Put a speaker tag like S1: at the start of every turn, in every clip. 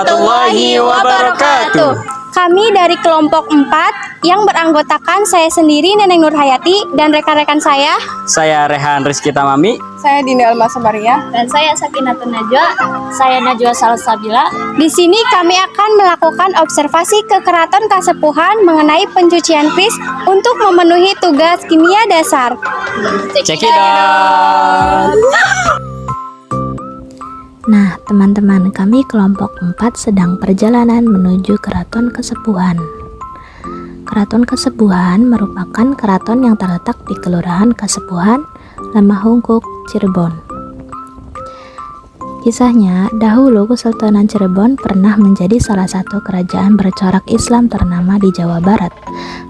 S1: warahmatullahi wabarakatuh.
S2: Kami dari kelompok 4 yang beranggotakan saya sendiri Neneng Nur Hayati dan rekan-rekan saya.
S1: Saya Rehan Rizky Tamami.
S3: Saya Dini Almasamaria.
S4: Dan saya Sakinatun Najwa. Saya Najwa Salsabila.
S2: Di sini kami akan melakukan observasi ke Keraton Kasepuhan mengenai pencucian kris untuk memenuhi tugas kimia dasar.
S1: Check it out.
S5: Nah, teman-teman, kami kelompok 4 sedang perjalanan menuju Keraton Kasepuhan. Keraton Kasepuhan merupakan keraton yang terletak di Kelurahan Kasepuhan, Lemahungkuk, Cirebon. Kisahnya, dahulu Kesultanan Cirebon pernah menjadi salah satu kerajaan bercorak Islam ternama di Jawa Barat.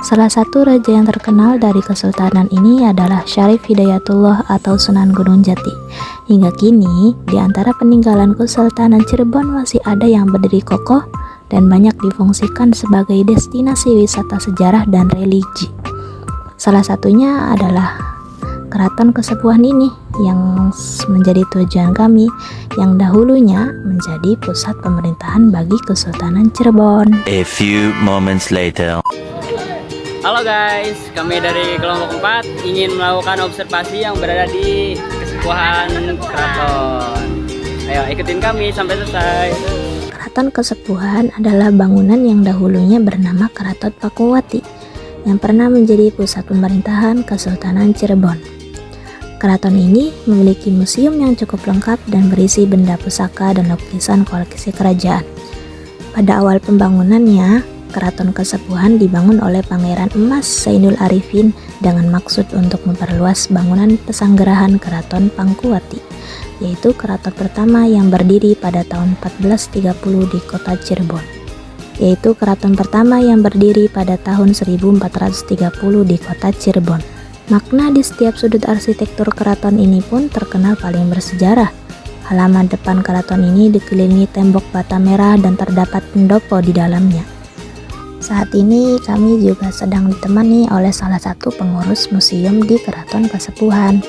S5: Salah satu raja yang terkenal dari kesultanan ini adalah Syarif Hidayatullah atau Sunan Gunung Jati. Hingga kini, di antara peninggalan Kesultanan Cirebon masih ada yang berdiri kokoh dan banyak difungsikan sebagai destinasi wisata sejarah dan religi. Salah satunya adalah Keraton Kasepuhan ini yang menjadi tujuan kami, yang dahulunya menjadi pusat pemerintahan bagi Kesultanan Cirebon.
S6: A few moments later.
S1: Halo guys, kami dari kelompok 4 ingin melakukan observasi yang berada di Kasepuhan Keraton. Ayo ikutin kami sampai selesai.
S5: Keraton Kasepuhan adalah bangunan yang dahulunya bernama Keraton Pakuwati, yang pernah menjadi pusat pemerintahan Kesultanan Cirebon. Keraton ini memiliki museum yang cukup lengkap dan berisi benda pusaka dan lukisan koleksi kerajaan. Pada awal pembangunannya, Keraton Kasepuhan dibangun oleh Pangeran Emas Zainul Arifin dengan maksud untuk memperluas bangunan pesanggerahan Keraton Pakuwati, yaitu keraton pertama yang berdiri pada tahun 1430 di kota Cirebon. Yaitu keraton pertama yang berdiri pada tahun 1430 di kota Cirebon. Makna di setiap sudut arsitektur keraton ini pun terkenal paling bersejarah. Halaman depan keraton ini dikelilingi tembok bata merah dan terdapat pendopo di dalamnya. Saat ini kami juga sedang ditemani oleh salah satu pengurus museum di Keraton Kasepuhan.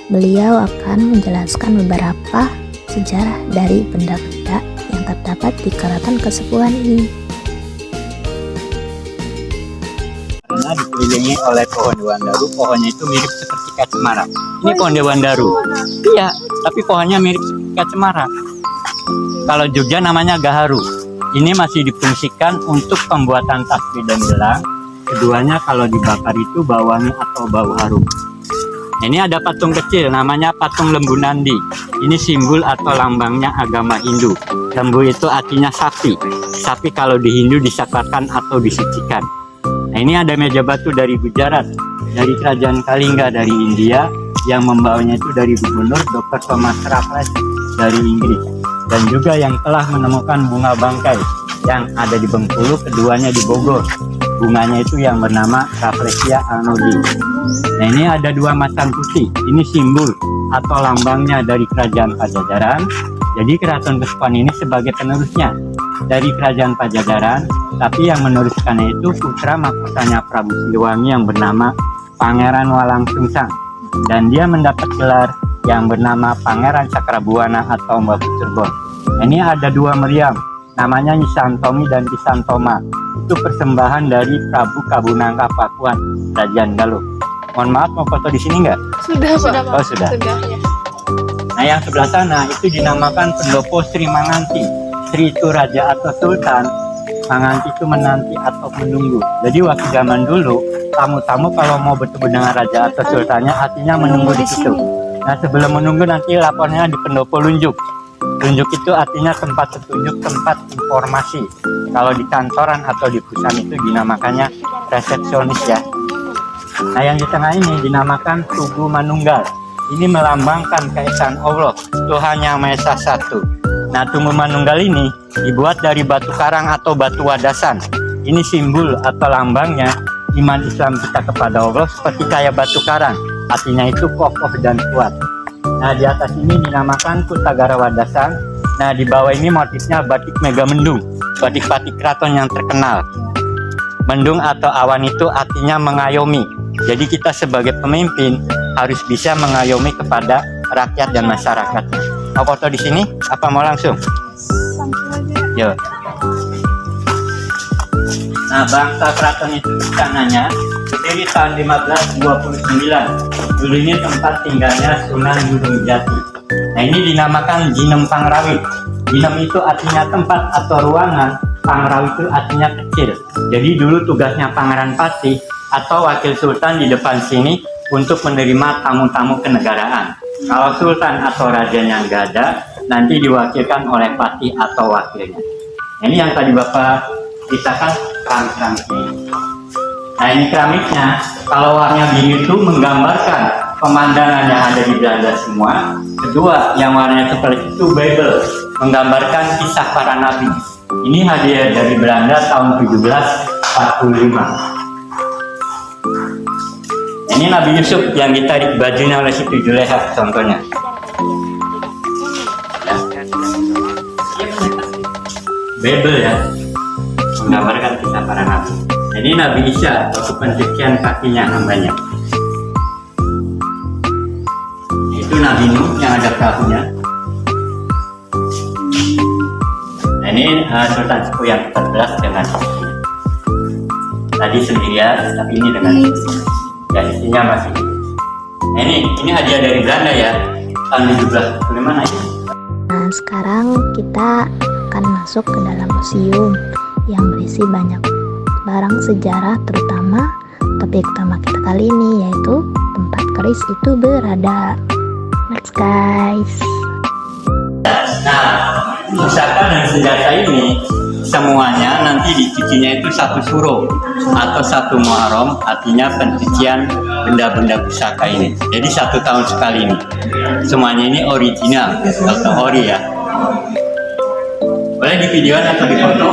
S5: Beliau akan menjelaskan beberapa sejarah dari benda-benda yang terdapat di Keraton Kasepuhan ini.
S7: Karena dikelilingi oleh pohon dewandaru, pohonnya itu mirip seperti kacemara. Ini pohon dewandaru. Iya, tapi pohonnya mirip seperti kacemara. Kalau Jogja namanya gaharu. Ini masih difungsikan untuk pembuatan tasbih dan gelang. Keduanya kalau dibakar itu bau wangi atau bau harum. Ini ada patung kecil namanya patung Lembu Nandi. Ini simbol atau lambangnya agama Hindu. Lembu itu artinya sapi. Sapi kalau di Hindu disakrakan atau disucikan. Nah, ini ada meja batu dari Gujarat, dari kerajaan Kalingga dari India, yang membawanya itu dari Gubernur Dr. Thomas Raffles dari Inggris, dan juga yang telah menemukan bunga bangkai yang ada di Bengkulu, keduanya di Bogor. Bunganya itu yang bernama Rafflesia arnoldii. Nah, ini ada dua macan putih. Ini simbol atau lambangnya dari kerajaan Pajajaran. Jadi Keraton Kasepuhan ini sebagai penerusnya dari kerajaan Pajajaran, tapi yang meneruskannya itu putra mahkotanya Prabu Siliwangi yang bernama Pangeran Walang Sungsang, dan dia mendapat gelar yang bernama Pangeran Cakrabuana atau Mbaku Cirebon. Ini ada dua meriam, namanya Nyi Santomi dan Ki Santoma. Itu persembahan dari Prabu Kabunangka Pakuan, Kerajaan Galuh. Mohon maaf, mau foto di sini nggak?
S3: Sudah, Pak.
S7: Oh, sudah.
S3: Ya.
S7: Nah, yang sebelah sana itu dinamakan Pendopo Sri Manganti. Sri itu raja atau sultan, Manganti itu menanti atau menunggu. Jadi waktu zaman dulu, tamu-tamu kalau mau bertemu dengan raja atau sultannya artinya menunggu di situ. Nah, sebelum menunggu nanti lapornya di Pendopo Lunjuk. Lunjuk itu artinya tempat petunjuk, tempat informasi. Kalau di kantoran atau di perusahaan itu dinamakannya resepsionis ya. Nah, yang di tengah ini dinamakan Tugu Manunggal. Ini melambangkan keesaan Allah, Tuhan Yang Maha Esa Satu. Nah, Tugu Manunggal ini dibuat dari batu karang atau batu wadasan. Ini simbol atau lambangnya iman Islam kita kepada Allah seperti kayak batu karang. Artinya itu kokoh dan kuat. Nah, di atas ini dinamakan Kutagara Wadasan. Nah, di bawah ini motifnya batik Megamendung, batik-batik keraton yang terkenal. Mendung atau awan itu artinya mengayomi. Jadi kita sebagai pemimpin harus bisa mengayomi kepada rakyat dan masyarakatnya. Mau foto di sini? Apa mau langsung? Yo. Nah, bangsa keraton itu istananya berdiri tahun 1529. Dulunya tempat tinggalnya Sunan Gunung Jati. Nah, ini dinamakan Jinem Pangrawit. Jinem itu artinya tempat atau ruangan, Pangrawit itu artinya kecil. Jadi dulu tugasnya Pangeran Patih atau Wakil Sultan di depan sini untuk menerima tamu-tamu kenegaraan. Kalau Sultan atau Rajanya nggak ada, nanti diwakilkan oleh Patih atau wakilnya. Nah, ini yang tadi Bapak ceritakan keramik ini. Nah, ini keramiknya, kalau warna biru itu menggambarkan pemandangan yang ada di Belanda semua. Kedua, yang warnanya seperti itu Bible, menggambarkan kisah para nabi. Ini hadiah dari Belanda tahun 1745. Ini Nabi Yusuf yang ditarik bajunya oleh si Juleha contohnya. Ya. Bible ya, menggambarkan kisah para nabi. Jadi Nabi Isa waktu pencucian kakinya hambanya. Itu Nabi Nuh yang ada perahunya. Nah, ini Sultan Sepuh yang ke-14 dengan istrinya. Tadi sendirian, tapi ini dengan ya istrinya masih. Nah, ini hadiah dari Belanda ya, tahun 1745 ya.
S5: Nah, sekarang kita akan masuk ke dalam museum yang berisi banyak barang sejarah, terutama topik utama kita kali ini yaitu tempat keris itu berada. Let's guys.
S7: Nah, pusaka dan senjata ini semuanya nanti dicucinya itu satu suro atau satu muharram, artinya pencucian benda-benda pusaka ini. Jadi 1 tahun sekali ini. Semuanya ini original atau ori ya. Boleh di videoan atau di foto?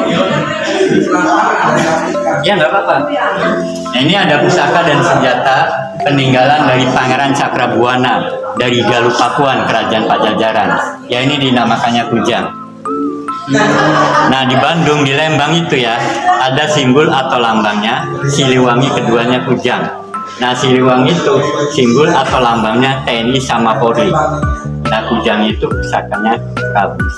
S7: Ya nggak apa-apa. Nah, ini ada pusaka dan senjata peninggalan dari Pangeran Cakrabuana dari Galuh Pakuan, Kerajaan Pajajaran. Ya ini dinamakannya kujang. Nah di Bandung, di Lembang itu ya, ada simbol atau lambangnya Siliwangi, keduanya kujang. Nah Siliwangi itu simbol atau lambangnya TNI sama Polri. Nah kujang itu pusakanya kabus.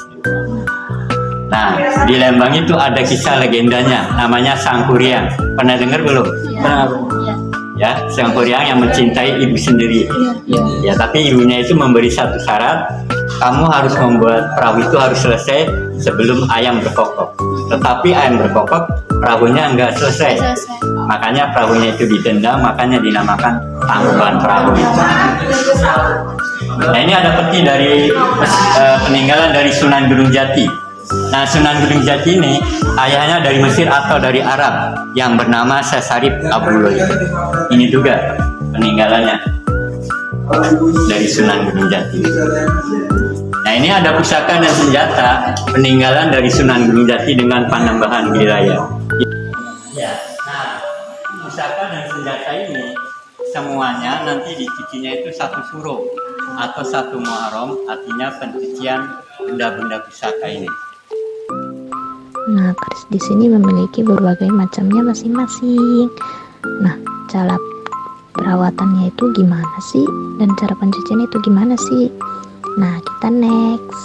S7: Nah di Lembang itu ada kisah legendanya, namanya Sangkuriang. Pernah dengar belum?
S1: Pernah.
S7: Ya, Sangkuriang yang mencintai ibu sendiri. Ya, tapi ibunya itu memberi satu syarat, kamu harus membuat perahu itu harus selesai sebelum ayam berkokok. Tetapi ayam berkokok, perahunya enggak selesai. Makanya perahunya itu didenda, makanya dinamakan tangkuban perahu itu. Nah ini ada peti dari peninggalan dari Sunan Gunung Jati. Nah Sunan Gunung Jati ini ayahnya dari Mesir atau dari Arab yang bernama Sesarip Abuloi. Ini juga peninggalannya dari Sunan Gunung Jati. Nah ini ada pusaka dan senjata peninggalan dari Sunan Gunung Jati dengan Panembahan wilayah. Ya, nah pusaka dan senjata ini semuanya nanti dicucinya itu satu suro atau satu muharram, artinya pencucian benda-benda pusaka ini.
S5: Nah, keris di sini memiliki berbagai macamnya masing-masing. Nah, cara perawatannya itu gimana sih? Dan cara pencucian itu gimana sih? Nah, kita next.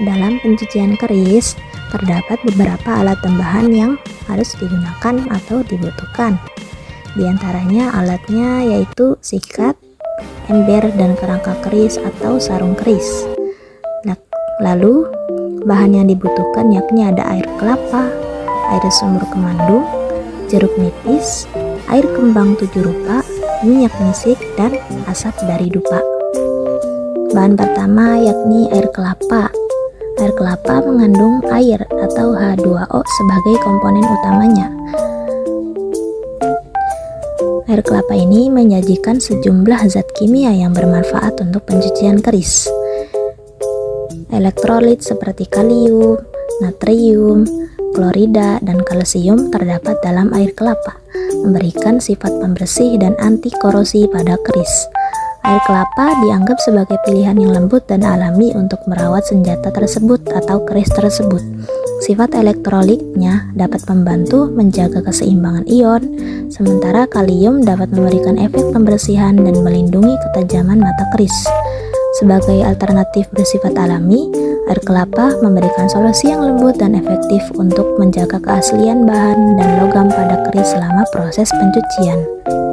S5: Dalam pencucian keris, terdapat beberapa alat tambahan yang harus digunakan atau dibutuhkan. Di antaranya alatnya yaitu sikat, ember, dan kerangka keris atau sarung keris. Lalu, bahan yang dibutuhkan yakni ada air kelapa, air sumur kemandung, jeruk nipis, air kembang 7 rupa, minyak misik, dan asap dari dupa. Bahan pertama yakni air kelapa. Air kelapa mengandung air atau H2O sebagai komponen utamanya. Air kelapa ini menyajikan sejumlah zat kimia yang bermanfaat untuk pencucian keris. Elektrolit seperti kalium, natrium, klorida, dan kalsium terdapat dalam air kelapa, memberikan sifat pembersih dan anti korosi pada keris. Air kelapa dianggap sebagai pilihan yang lembut dan alami untuk merawat senjata tersebut atau keris tersebut. Sifat elektrolitnya dapat membantu menjaga keseimbangan ion, sementara kalium dapat memberikan efek pembersihan dan melindungi ketajaman mata keris. Sebagai alternatif bersifat alami, air kelapa memberikan solusi yang lembut dan efektif untuk menjaga keaslian bahan dan logam pada keris selama proses pencucian.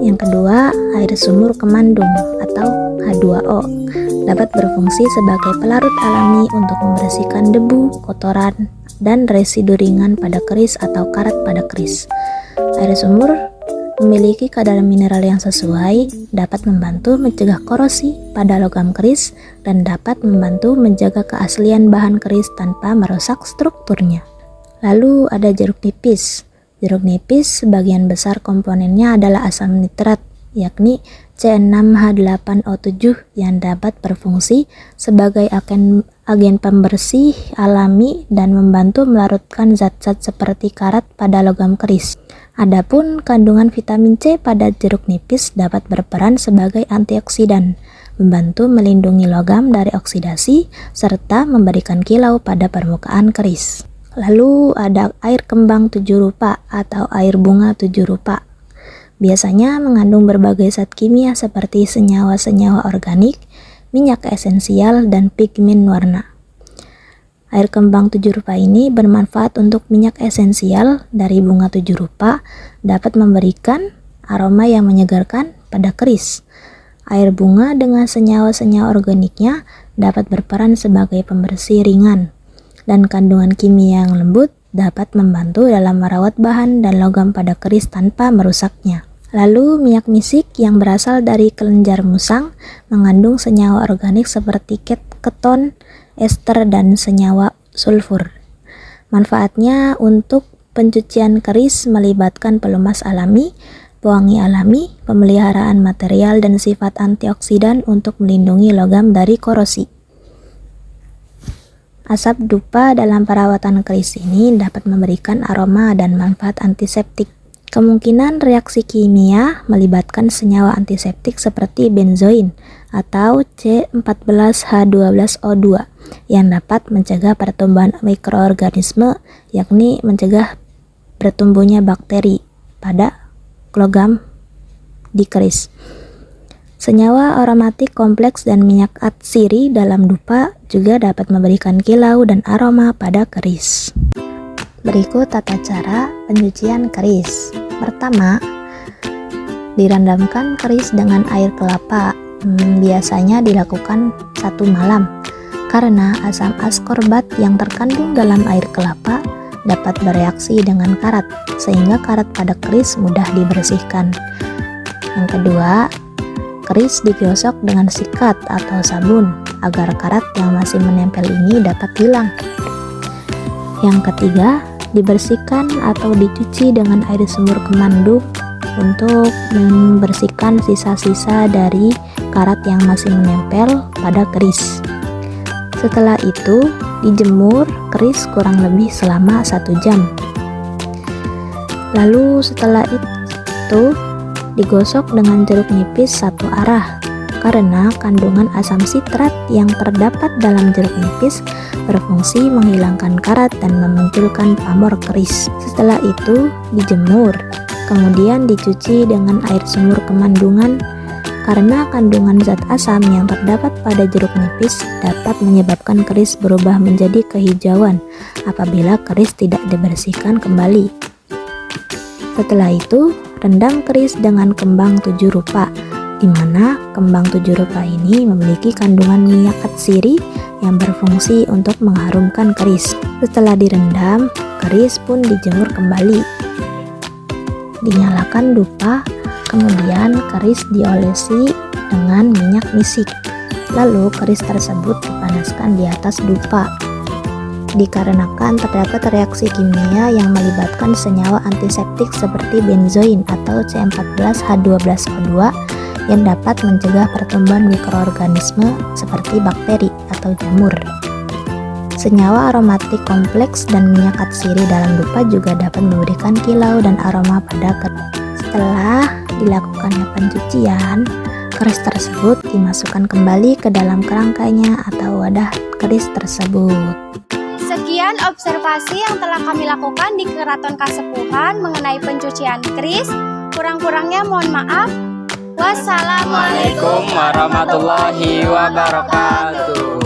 S5: Yang kedua, air sumur kemandung atau H2O dapat berfungsi sebagai pelarut alami untuk membersihkan debu, kotoran, dan residu ringan pada keris atau karat pada keris. Air sumur memiliki kadar mineral yang sesuai, dapat membantu mencegah korosi pada logam keris, dan dapat membantu menjaga keaslian bahan keris tanpa merusak strukturnya. Lalu ada jeruk nipis. Jeruk nipis sebagian besar komponennya adalah asam nitrat, yakni C6H8O7 yang dapat berfungsi sebagai agen pembersih alami dan membantu melarutkan zat-zat seperti karat pada logam keris. Adapun kandungan vitamin C pada jeruk nipis dapat berperan sebagai antioksidan, membantu melindungi logam dari oksidasi serta memberikan kilau pada permukaan keris. Lalu ada air kembang 7 rupa atau air bunga 7 rupa. Biasanya mengandung berbagai zat kimia seperti senyawa-senyawa organik, minyak esensial, dan pigmen warna. Air kembang 7 rupa ini bermanfaat untuk minyak esensial dari bunga 7 rupa, dapat memberikan aroma yang menyegarkan pada keris. Air bunga dengan senyawa-senyawa organiknya dapat berperan sebagai pembersih ringan, dan kandungan kimia yang lembut dapat membantu dalam merawat bahan dan logam pada keris tanpa merusaknya. Lalu minyak misik yang berasal dari kelenjar musang mengandung senyawa organik seperti keton, ester, dan senyawa sulfur. Manfaatnya untuk pencucian keris melibatkan pelumas alami, pewangi alami, pemeliharaan material, dan sifat antioksidan untuk melindungi logam dari korosi. Asap dupa dalam perawatan keris ini dapat memberikan aroma dan manfaat antiseptik. Kemungkinan reaksi kimia melibatkan senyawa antiseptik seperti benzoin atau C14H12O2 yang dapat mencegah pertumbuhan mikroorganisme, yakni mencegah bertumbuhnya bakteri pada logam di keris. Senyawa aromatik kompleks dan minyak atsiri dalam dupa juga dapat memberikan kilau dan aroma pada keris. Berikut tata cara pencucian keris. Pertama, direndamkan keris dengan air kelapa. Biasanya dilakukan 1 malam karena asam askorbat yang terkandung dalam air kelapa dapat bereaksi dengan karat sehingga karat pada keris mudah dibersihkan. Yang kedua, keris digosok dengan sikat atau sabun agar karat yang masih menempel ini dapat hilang. Yang ketiga, dibersihkan atau dicuci dengan air sumur kemandung untuk membersihkan sisa-sisa dari karat yang masih menempel pada keris. Setelah itu, dijemur keris kurang lebih selama 1 jam. Lalu setelah itu, digosok dengan jeruk nipis satu arah karena kandungan asam sitrat yang terdapat dalam jeruk nipis berfungsi menghilangkan karat dan memunculkan pamor keris. Setelah itu dijemur, kemudian dicuci dengan air sumur kemandungan karena kandungan zat asam yang terdapat pada jeruk nipis dapat menyebabkan keris berubah menjadi kehijauan apabila keris tidak dibersihkan kembali. Setelah itu, rendam keris dengan kembang 7 rupa, di mana kembang 7 rupa ini memiliki kandungan minyak atsiri yang berfungsi untuk mengharumkan keris. Setelah direndam, keris pun dijemur kembali. Dinyalakan dupa, kemudian keris diolesi dengan minyak misik. Lalu keris tersebut dipanaskan di atas dupa. Dikarenakan terdapat reaksi kimia yang melibatkan senyawa antiseptik seperti benzoin atau C14H12O2 yang dapat mencegah pertumbuhan mikroorganisme seperti bakteri atau jamur. Senyawa aromatik kompleks dan minyak atsiri dalam dupa juga dapat memberikan kilau dan aroma pada keris. Setelah dilakukannya pencucian, keris tersebut dimasukkan kembali ke dalam kerangkanya atau wadah keris tersebut.
S2: Sekian observasi yang telah kami lakukan di Keraton Kasepuhan mengenai pencucian kris. Kurang-kurangnya mohon maaf. Wassalamualaikum
S1: Waalaikumsalam warahmatullahi wabarakatuh.